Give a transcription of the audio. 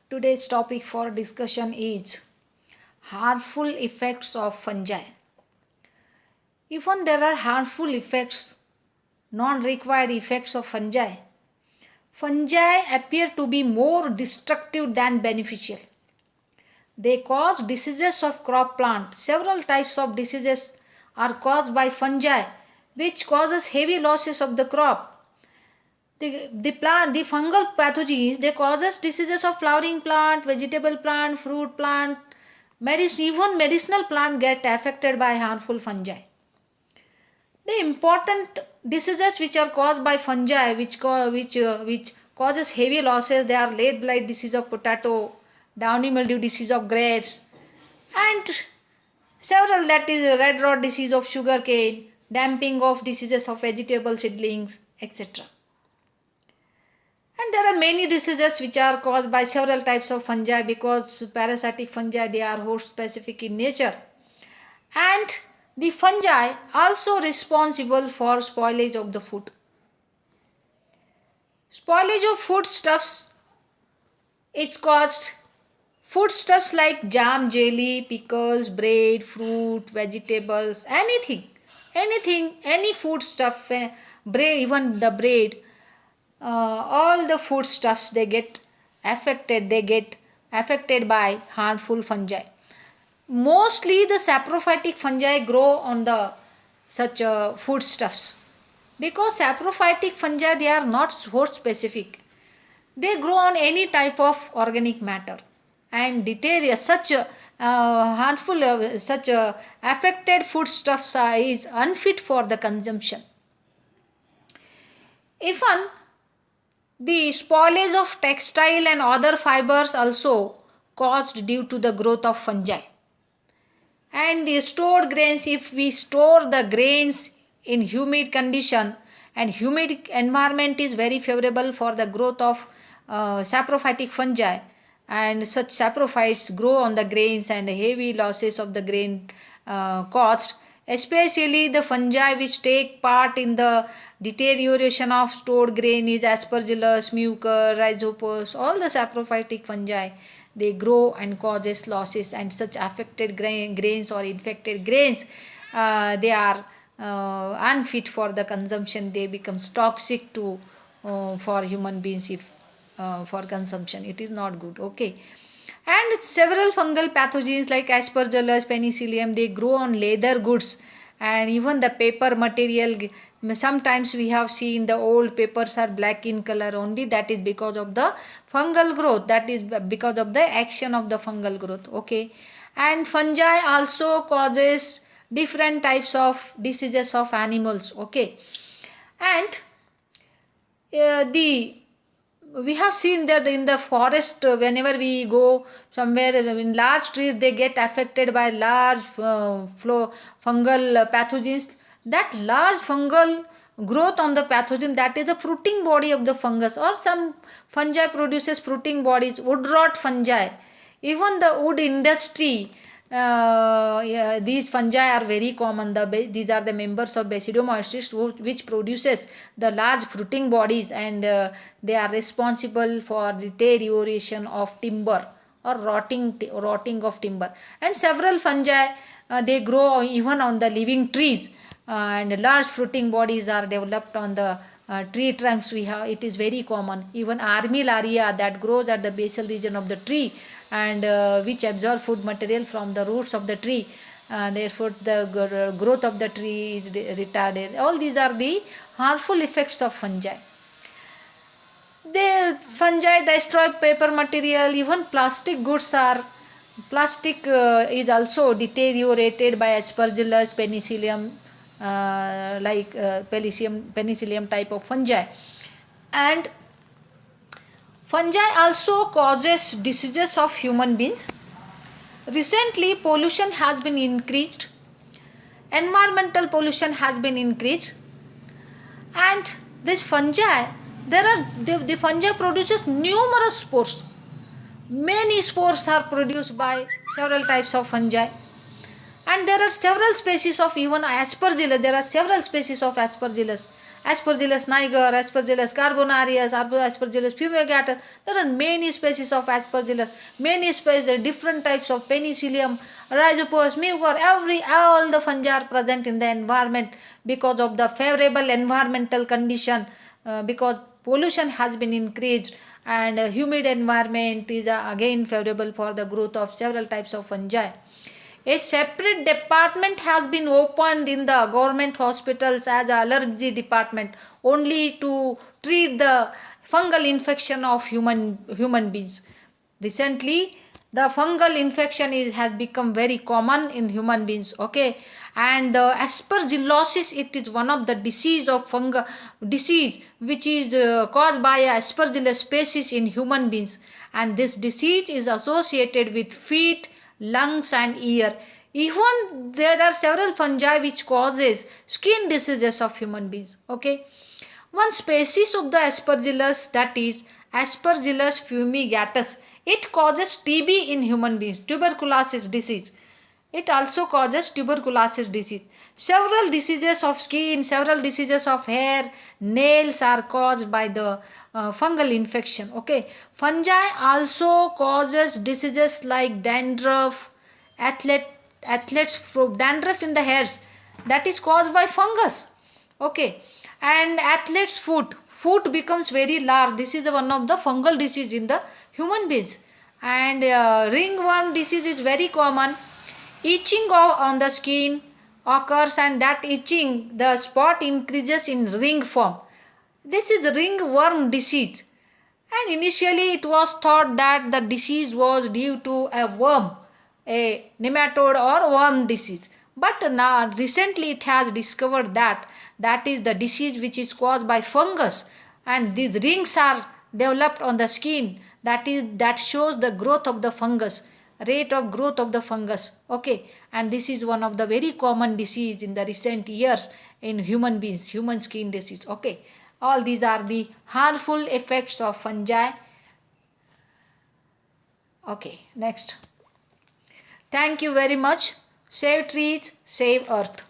Today's topic for discussion is harmful effects of fungi. Even there are harmful effects, non-required effects of fungi. Fungi appear to be more destructive than beneficial. They cause diseases of crop plant. Several types of diseases are caused by fungi, which causes heavy losses of the crop. The fungal pathogens, they causes diseases of flowering plant, vegetable plant, fruit plant, even medicinal plant get affected by harmful fungi. The important diseases which are caused by fungi, which causes heavy losses, they are late blight disease of potato, downy mildew disease of grapes, and several, that is red rot disease of sugarcane, damping of diseases of vegetable seedlings, etc. And there are many diseases which are caused by several types of fungi, because parasitic fungi, they are host specific in nature. And the fungi also responsible for spoilage of the food. Spoilage of foodstuffs is caused. Foodstuffs like jam, jelly, pickles, bread, fruit, vegetables, any foodstuff, bread, even the bread, all the foodstuffs, they get affected by harmful fungi. Mostly the saprophytic fungi grow on the such foodstuffs, because saprophytic fungi, they are not host specific. They grow on any type of organic matter, and deleterious such harmful such affected foodstuffs is unfit for the consumption. Even the spoilage of textile and other fibers also caused due to the growth of fungi. And the stored grains, if we store the grains in humid condition, and humid environment is very favorable for the growth of saprophytic fungi, and such saprophytes grow on the grains and heavy losses of the grain caused, especially the fungi which take part in the deterioration of stored grain is aspergillus, mucor, rhizopus, all the saprophytic fungi, they grow and causes losses, and such affected grains or infected grains, they are unfit for the consumption. They becomes toxic to for human beings, if for consumption it is not good. Okay. And several fungal pathogens like aspergillus, penicillium, they grow on leather goods, and even the paper material. Sometimes we have seen the old papers are black in color only, that is because of the fungal growth, that is because of the action of the fungal growth. Okay. And fungi also causes different types of diseases of animals. Okay. And the we have seen that in the forest, whenever we go somewhere in large trees, they get affected by large fungal pathogens. That large fungal growth on the pathogen, that is the fruiting body of the fungus, or some fungi produces fruiting bodies, wood rot fungi. Even the wood industry, yeah, these fungi are very common. These are the members of Basidiomycetes, which produces the large fruiting bodies, and they are responsible for deterioration of timber or rotting of timber. And several fungi, they grow even on the living trees, and large fruiting bodies are developed on the tree trunks. We have, it is very common. Even armillaria, that grows at the basal region of the tree, and which absorb food material from the roots of the tree. Therefore the growth of the tree is retarded. All these are the harmful effects of fungi. The fungi destroy paper material. Even plastic goods are, plastic is also deteriorated by aspergillus, penicillium, penicillium type of fungi. And fungi also causes diseases of human beings. Recently pollution has been increased, environmental pollution has been increased, and this fungi, the fungi produces numerous spores. Many spores are produced by several types of fungi, and there are several species of even aspergillus. There are several species of aspergillus. Aspergillus niger, Aspergillus carbonarius, Aspergillus fumigatus. There are many species of Aspergillus, many species, different types of Penicillium, Rhizopus, Mucor, all the fungi are present in the environment because of the favorable environmental condition, because pollution has been increased, and humid environment is again favorable for the growth of several types of fungi. A separate department has been opened in the government hospitals as allergy department only to treat the fungal infection of human beings. Recently, the fungal infection has become very common in human beings. Okay, and aspergillosis, it is one of the disease which is caused by a aspergillus species in human beings, and this disease is associated with feet, lungs and ear. Even there are several fungi which causes skin diseases of human beings. Okay, one species of the aspergillus, that is Aspergillus fumigatus, it causes TB in human beings, tuberculosis disease. It also causes tuberculosis disease. Several diseases of skin, several diseases of hair, nails are caused by the fungal infection. Okay, fungi also causes diseases like dandruff, athlete dandruff in the hairs, that is caused by fungus. Okay, and athlete's foot becomes very large, this is one of the fungal disease in the human beings. And ringworm disease is very common. Itching on the skin occurs, and that itching, the spot increases in ring form. This is ringworm disease, and initially it was thought that the disease was due to a worm, a nematode or worm disease. But now recently it has discovered that that is the disease which is caused by fungus, and these rings are developed on the skin, that shows the growth of the fungus, rate of growth of the fungus. Okay, and this is one of the very common disease in the recent years in human beings, human skin disease. Okay, all these are the harmful effects of fungi. Okay, next. Thank you very much. Save trees, save earth.